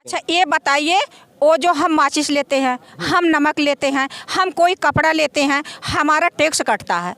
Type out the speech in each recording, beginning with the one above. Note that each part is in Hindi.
अच्छा ये बताइए, वो जो हम माचिस लेते हैं, हम नमक लेते हैं, हम कोई कपड़ा लेते हैं, हमारा टैक्स कटता है,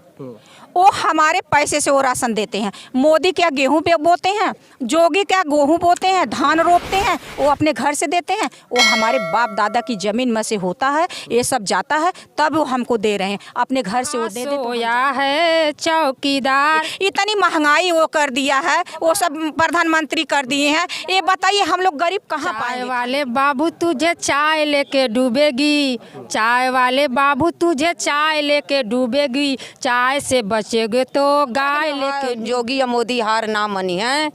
वो हमारे पैसे से वो राशन देते हैं। मोदी क्या गेहूं पे बोते हैं, जोगी क्या गेहूं बोते हैं, धान रोपते हैं, वो अपने घर से देते हैं। वो हमारे बाप दादा की जमीन में से होता है, ये सब जाता है, तब वो हमको दे रहे हैं। अपने घर से वो दे देते सोया है चौकीदार। इतनी महंगाई वो कर दिया है, वो सब प्रधानमंत्री कर दिए हैं। ये बताइए हम लोग गरीब कहाँ चाय पाएंगे? वाले बाबू तुझे चाय लेके डूबेगी, चाय वाले बाबू तुझे चाय लेके डूबेगी, चाय से बचेगे तो गाय लेके। जोगी या मोदी हार ना मनी है,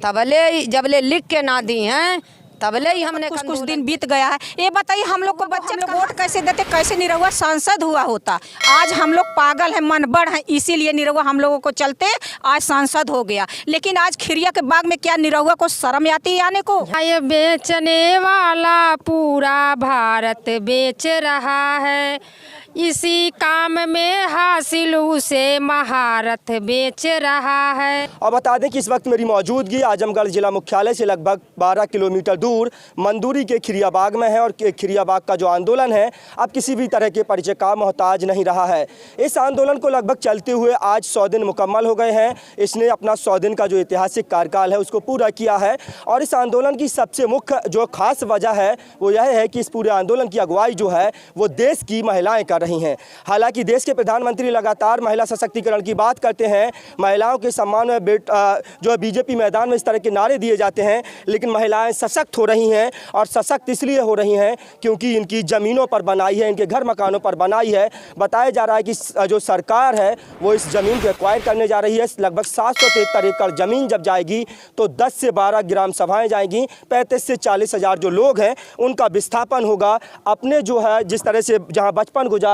तबले जबले लिख के ना दी हैं तबले ही हमने कुछ दिन बीत गया है। ये बताइए हम लोग को बच्चे लोग वोट कैसे देते, कैसे निरहुआ सांसद हुआ होता। आज हम लोग पागल हैं, मनबड़ हैं, इसीलिए निरहुआ हम लोगों को चलते आज सांसद हो गया। लेकिन आज खिरिया के बाग में क्या निरहुआ को शर्म आती है आने को? ये बेचने वाला पूरा भारत बेच रहा है, इसी काम में हासिल उसे महारत बेच रहा है। और बता दें कि इस वक्त मेरी मौजूदगी आजमगढ़ जिला मुख्यालय से लगभग 12 किलोमीटर दूर मंदूरी के खिरिया बाग में है। और खिरिया बाग का जो आंदोलन है अब किसी भी तरह के परिचय का मोहताज नहीं रहा है। इस आंदोलन को लगभग चलते हुए आज 100 दिन मुकम्मल हो गए हैं। इसने अपना 100 दिन का जो ऐतिहासिक कार्यकाल है उसको पूरा किया है। और इस आंदोलन की सबसे मुख्य जो खास वजह है वो यह है कि इस पूरे आंदोलन की अगुवाई जो है वो देश की महिलाएं कर रही हैं। हालांकि देश के प्रधानमंत्री लगातार महिला सशक्तिकरण की बात करते हैं, महिलाओं के सम्मान में जो है बीजेपी मैदान में इस तरह के नारे दिए जाते हैं, लेकिन महिलाएं सशक्त हो रही हैं। और सशक्त इसलिए हो रही हैं क्योंकि इनकी ज़मीनों पर बनाई है, इनके घर मकानों पर बनाई है। बताया जा रहा है कि जो सरकार है वो इस ज़मीन को एक्वायर करने जा रही है। लगभग 773 एकड़ ज़मीन जब जाएगी तो 10 से 12 ग्राम सभाएँ जाएंगी। 35 से 40 हज़ार जो लोग हैं उनका विस्थापन होगा। अपने जो है जिस तरह से जहाँ बचपन गुजारा,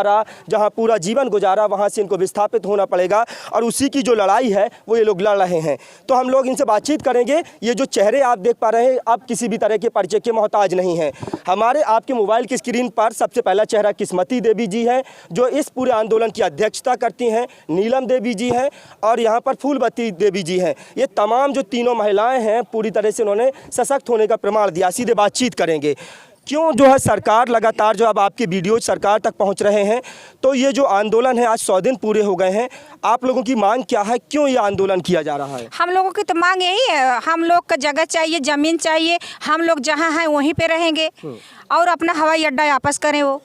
जहां पूरा जीवन गुजारा, वहां से इनको विस्थापित होना पड़ेगा। और उसी की जो लड़ाई है वो ये लोग लड़ रहे हैं। तो हम लोग इनसे बातचीत करेंगे। ये जो चेहरे आप देख पा रहे हैं अब किसी भी तरह के परिचय के मोहताज नहीं हैं। हमारे आपके मोबाइल की स्क्रीन पर सबसे पहला चेहरा किस्मती देवी जी हैं, जो इस पूरे आंदोलन की अध्यक्षता करती हैं। नीलम देवी जी हैं और यहाँ पर फूलवती देवी जी हैं। ये तमाम जो तीनों महिलाएँ हैं पूरी तरह से उन्होंने सशक्त होने का प्रमाण दिया। सीधे बातचीत करेंगे क्यों जो है सरकार लगातार जो अब आपके वीडियो सरकार तक पहुंच रहे हैं। तो ये जो आंदोलन है आज 100 दिन पूरे हो गए हैं, आप लोगों की मांग क्या है, क्यों ये आंदोलन किया जा रहा है? हम लोगों की तो मांग यही है, हम लोग का जगह चाहिए, ज़मीन चाहिए। हम लोग जहाँ हैं वहीं पे रहेंगे और अपना हवाई अड्डा वापस करें। वो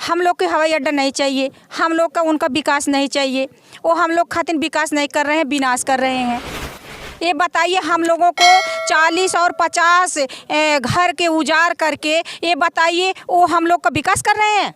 हम लोग के हवाई अड्डा नहीं चाहिए, हम लोग का उनका विकास नहीं चाहिए। वो हम लोग खातिर विकास नहीं कर रहे हैं, विनाश कर रहे हैं। ये बताइए हम लोगों को 40 और 50 घर के उजाड़ करके, ये बताइए वो हम लोग का विकास कर रहे हैं?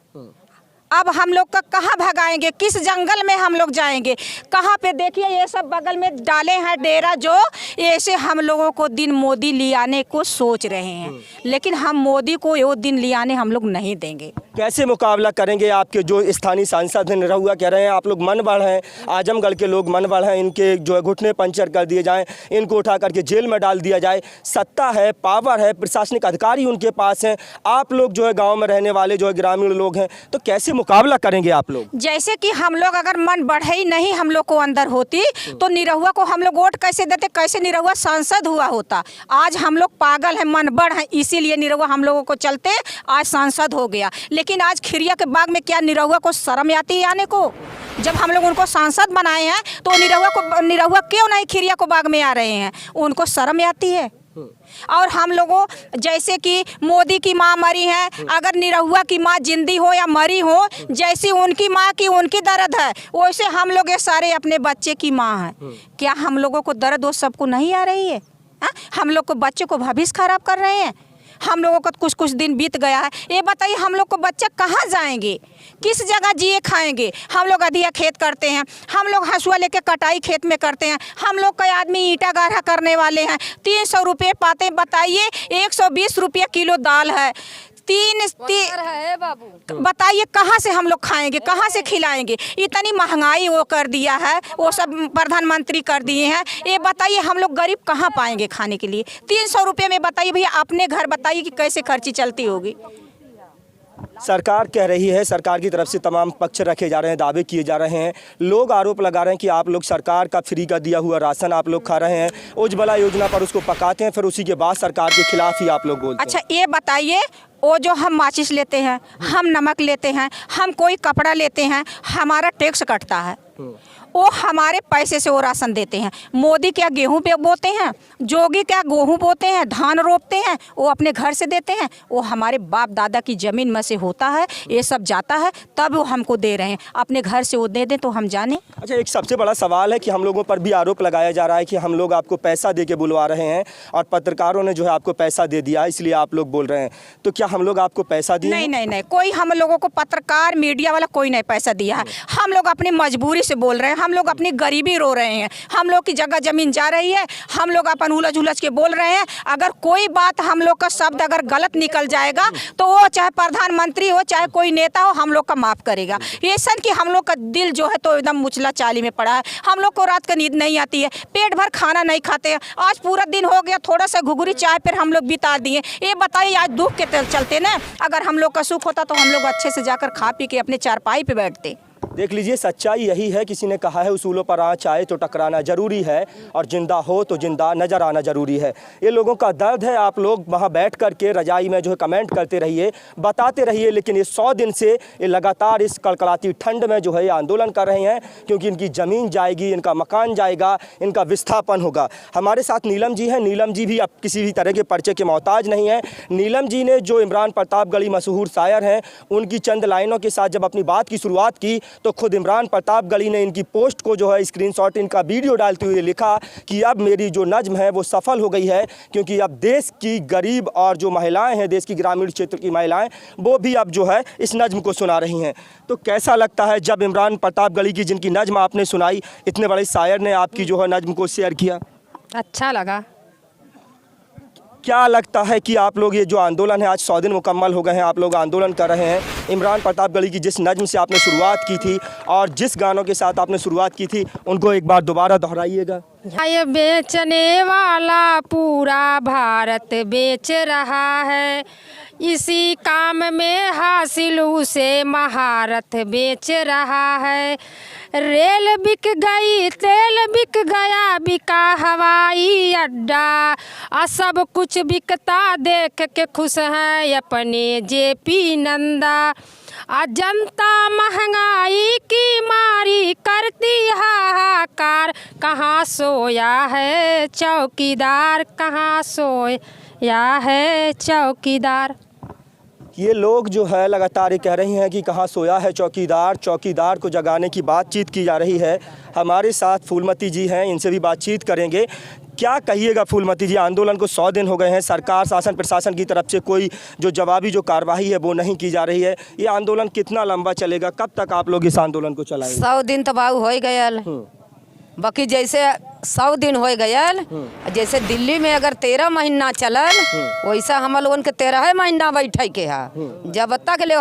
अब हम लोग का कहाँ भगाएंगे, किस जंगल में हम लोग जाएंगे, कहाँ पे? देखिए ये सब बगल में डाले हैं डेरा, जो ऐसे हम लोगों को दिन मोदी ले आने को सोच रहे हैं। लेकिन हम मोदी को वो दिन ले आने हम लोग नहीं देंगे। कैसे मुकाबला करेंगे? आपके जो स्थानीय सांसद हैं निरहुआ कह रहे हैं आप लोग मन बढ़ हैं, आजमगढ़ के लोग मन बढ़ हैं, इनके जो है घुटने पंचर कर दिए जाएं, इनको उठा करके जेल में डाल दिया जाए। सत्ता है, पावर है, प्रशासनिक अधिकारी उनके पास हैं। आप लोग जो है गाँव में रहने वाले जो है ग्रामीण लोग हैं, तो कैसे मुकाबला करेंगे आप लोग? जैसे कि हम लोग अगर मन बढ़े ही नहीं हम लोग को अंदर होती तो निरहुआ को हम लोग वोट कैसे देते, कैसे निरहुआ सांसद हुआ होता। आज हम लोग पागल हैं, मनबड़ हैं, इसीलिए निरहुआ हम लोगों को चलते आज सांसद हो गया। लेकिन आज खिरिया के बाग में क्या निरहुआ को शर्म आती है आने को? जब हम लोग उनको सांसद बनाए हैं तो निरहुआ क्यों नहीं खिरिया को बाग में आ रहे हैं? उनको शर्म आती है। और हम लोगों जैसे कि मोदी की माँ मरी है, अगर निरहुआ की माँ जिंदी हो या मरी हो, जैसी उनकी माँ की उनकी दर्द है वैसे हम लोग ये सारे अपने बच्चे की माँ हैं। क्या हम लोगों को दर्द वो सबको नहीं आ रही है? हम लोग को बच्चे को भविष्य खराब कर रहे हैं। हम लोगों को कुछ दिन बीत गया है। ये बताइए हम लोग को बच्चे कहाँ जाएंगे, किस जगह जिए खाएंगे? हम लोग अधिया खेत करते हैं, हम लोग हंसुआ लेके कटाई खेत में करते हैं, हम लोग कई आदमी ईंटा गाढ़ा करने वाले हैं। 300 रुपये पाते, बताइए 120 रुपये किलो दाल है। है बाबू, बताइए कहाँ से हम लोग खाएंगे, कहाँ से खिलाएंगे? इतनी महंगाई वो कर दिया है, वो सब प्रधानमंत्री कर दिए हैं। ये बताइए हम लोग गरीब कहाँ पाएंगे खाने के लिए? 300 रुपये में बताइए भैया अपने घर बताइए कि कैसे खर्ची चलती होगी। सरकार कह रही है, सरकार की तरफ से तमाम पक्ष रखे जा रहे हैं, दावे किए जा रहे हैं, लोग आरोप लगा रहे हैं कि आप लोग सरकार का फ्री का दिया हुआ राशन आप लोग खा रहे हैं, उज्ज्वला योजना पर उसको पकाते हैं, फिर उसी के बाद सरकार के खिलाफ ही आप लोग बोलते हैं। अच्छा ये बताइए, वो जो हम माचिस लेते हैं, हम नमक लेते हैं, हम कोई कपड़ा लेते हैं, हमारा टैक्स कटता है, वो हमारे पैसे से वो राशन देते हैं। मोदी क्या गेहूं पे बोते हैं, जोगी क्या गेहूं बोते हैं, धान रोपते हैं, वो अपने घर से देते हैं। वो हमारे बाप दादा की ज़मीन में से होता है, ये सब जाता है, तब वो हमको दे रहे हैं। अपने घर से वो दे दें तो हम जाने। अच्छा, एक सबसे बड़ा सवाल है कि हम लोगों पर भी आरोप लगाया जा रहा है कि हम लोग आपको पैसा दे के बुलवा रहे हैं और पत्रकारों ने जो है आपको पैसा दे दिया, इसलिए आप लोग बोल रहे हैं। तो क्या हम लोग आपको पैसा दिए? नहीं नहीं नहीं, कोई हम लोगों को पत्रकार मीडिया वाला कोई नहीं पैसा दिया है। हम लोग अपनी मजबूरी से बोल रहे हैं, हम लोग अपनी गरीबी रो रहे हैं, हम लोग की जगह जमीन जा रही है, हम लोग अपन उलझ उलझ के बोल रहे हैं। अगर कोई बात हम लोग का शब्द अगर गलत निकल जाएगा तो वो चाहे प्रधानमंत्री हो चाहे कोई नेता हो, हम लोग का माफ़ करेगा। ये सन कि हम लोग का दिल जो है तो एकदम मुचला चाली में पड़ा है। हम लोग को रात का नींद नहीं आती है, पेट भर खाना नहीं खाते हैं। आज पूरा दिन हो गया, थोड़ा सा घुघरी चाय पर हम लोग बिता दिए। ये बताइए आज दुख के चलते ना, अगर हम लोग का सुख होता तो हम लोग अच्छे से जाकर खा पी के अपने चारपाई पे बैठते। देख लीजिए, सच्चाई यही है। किसी ने कहा है उसूलों पर आँच आए तो टकराना जरूरी है, और जिंदा हो तो जिंदा नजर आना जरूरी है। ये लोगों का दर्द है। आप लोग वहाँ बैठ कर के रजाई में जो है कमेंट करते रहिए, बताते रहिए, लेकिन ये 100 दिन से ये लगातार इस कड़कड़ाती ठंड में जो है आंदोलन कर रहे हैं, क्योंकि इनकी ज़मीन जाएगी, इनका मकान जाएगा, इनका विस्थापन होगा। हमारे साथ नीलम जी हैं। नीलम जी भी अब किसी भी तरह के पर्चे के मोहताज नहीं हैं। नीलम जी ने, जो इमरान प्रतापगढ़ी मशहूर शायर हैं, उनकी चंद लाइनों के साथ जब अपनी बात की शुरुआत की तो खुद इमरान प्रतापगढ़ी ने इनकी पोस्ट को जो है स्क्रीनशॉट, इनका वीडियो डालते हुए लिखा कि अब मेरी जो नज्म है वो सफल हो गई है, क्योंकि अब देश की गरीब और जो महिलाएं हैं, देश की ग्रामीण क्षेत्र की महिलाएं, वो भी अब जो है इस नज्म को सुना रही हैं। तो कैसा लगता है जब इमरान प्रतापगढ़ी की, जिनकी नज्म आपने सुनाई, इतने बड़े शायर ने आपकी जो है नज्म को शेयर किया? अच्छा लगा। क्या लगता है कि आप लोग ये जो आंदोलन है, आज 100 दिन मुकम्मल हो गए हैं, आप लोग आंदोलन कर रहे हैं, इमरान प्रतापगढ़ी की जिस नज्म से आपने शुरुआत की थी और जिस गानों के साथ आपने शुरुआत की थी, उनको एक बार दोबारा दोहराइएगा। ये बेचने वाला पूरा भारत बेच रहा है, इसी काम में हासिल उसे महारत बेच रहा है। रेल बिक गई, तेल बिक गया, बिका हवाई अड्डा, सब कुछ बिकता देख के खुश है अपने जेपी नंदा। जनता महंगाई की मारी करती हाहाकार, कहाँ सोया है चौकीदार, कहाँ सोया है चौकीदार। ये लोग जो है लगातार ये कह रही हैं कि कहाँ सोया है चौकीदार, चौकीदार को जगाने की बातचीत की जा रही है। हमारे साथ फूलमती जी हैं, इनसे भी बातचीत करेंगे। क्या कहिएगा फूलमती जी, आंदोलन को 100 दिन हो गए हैं, सरकार, शासन प्रशासन की तरफ से कोई जो जवाबी जो कार्रवाई है वो नहीं की जा रही है। ये आंदोलन कितना लंबा चलेगा, कब तक आप लोग इस आंदोलन को चलाएंगे? 100 दिन तो बाबू हो गयल, बाकी जैसे 100 दिन हो गयल, जैसे दिल्ली में अगर 13 महीना चलल, वैसा हम लोगन के 13 महीना बैठे के है। जब तक ले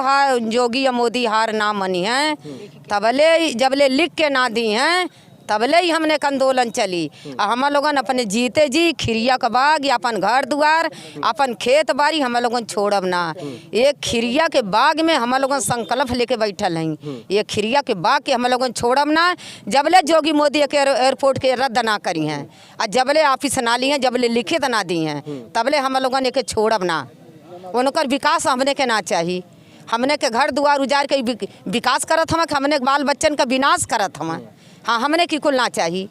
योगी या मोदी हार ना मनी है, तबले जबले लिख के ना दी हैं, तबले ही हमने एक आंदोलन चली। हम लोगन अपने जीते जी खिरिया का बाग या अपन घर दुआर, अपन खेत बाड़ी हम लोगन छोड़ब ना। एक खिरिया के बाग में हम लोगन संकल्प लेके बैठल हैं, ये खिरिया के बाग के हम लोगन छोड़ब ना, जबले योगी मोदी के एयरपोर्ट के रद्द ना करी हैं, और जबले ऑफिस ना ली हैं, जबले लिखित ना दी हैं, तबले हम लोगन एक छोड़ब ना। उनकर विकास हमने के ना चाहिए। हमने के घर दुआर उजाड़ के विकास करत हम, हमने बाल बच्चन का विनाश करत हम। हाँ, हमने की कुल ना चाहिए,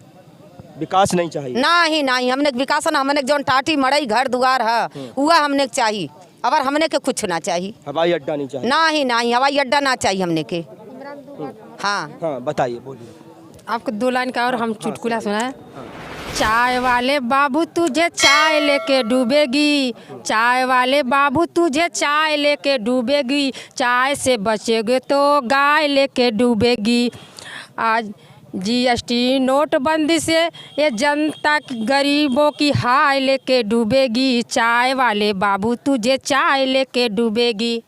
विकास नहीं चाहिए। नहीं नहीं, हमने विकास ना, हमने जो टाटी मड़ई घर दुआर है हुआ हमने चाहिए, अब हमने के कुछ ना चाहिए। हवाई अड्डा नहीं चाहिए? नहीं नहीं, हवाई अड्डा ना चाहिए हमने के। हाँ हाँ, बताइए, बोलिए। आपको 2 लाइन का और हम चुटकुला सुना है। चाय वाले बाबू तुझे चाय लेके डूबेगी, चाय वाले बाबू तुझे चाय लेके डूबेगी, चाय से बचेगे तो गाय लेके डूबेगी। आज GST नोटबंदी से ये जनता गरीबों की हाय लेके डूबेगी, चाय वाले बाबू तुझे चाय लेके डूबेगी।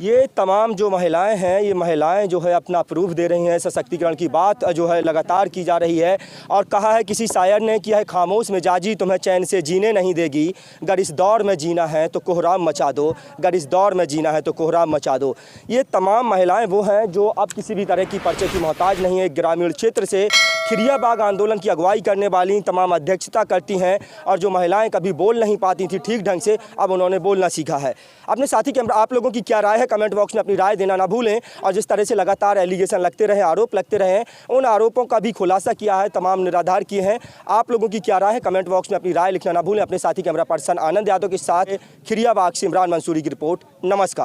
ये तमाम जो महिलाएं हैं, ये महिलाएं जो है अपना प्रूफ दे रही हैं, सशक्तिकरण की बात जो है लगातार की जा रही है। और कहा है किसी शायर ने कि है खामोश मिजाजी तुम्हें चैन से जीने नहीं देगी, अगर इस दौर में जीना है तो कोहराम मचा दो, अगर इस दौर में जीना है तो कोहराम मचा दो। ये तमाम महिलाएं वो हैं जो अब किसी भी तरह की पर्चे की मोहताज नहीं है। ग्रामीण क्षेत्र से खिरिया बाग आंदोलन की अगुवाई करने वाली तमाम अध्यक्षता करती हैं और जो महिलाएं कभी बोल नहीं पाती थी ठीक ढंग से, अब उन्होंने बोलना सीखा है। अपने साथी कैमरा आप लोगों की क्या राय है कमेंट बॉक्स में अपनी राय देना ना भूलें। और जिस तरह से लगातार एलिगेशन लगते रहे, आरोप लगते रहे, उन आरोपों का भी खुलासा किया है, तमाम निराधार किए हैं। आप लोगों की क्या राय है कमेंट बॉक्स में अपनी राय लिखना ना भूलें। अपने साथी कैमरा पर्सन आनंद यादव के साथ खिरिया बाग से इमरान मंसूरी की रिपोर्ट। नमस्कार।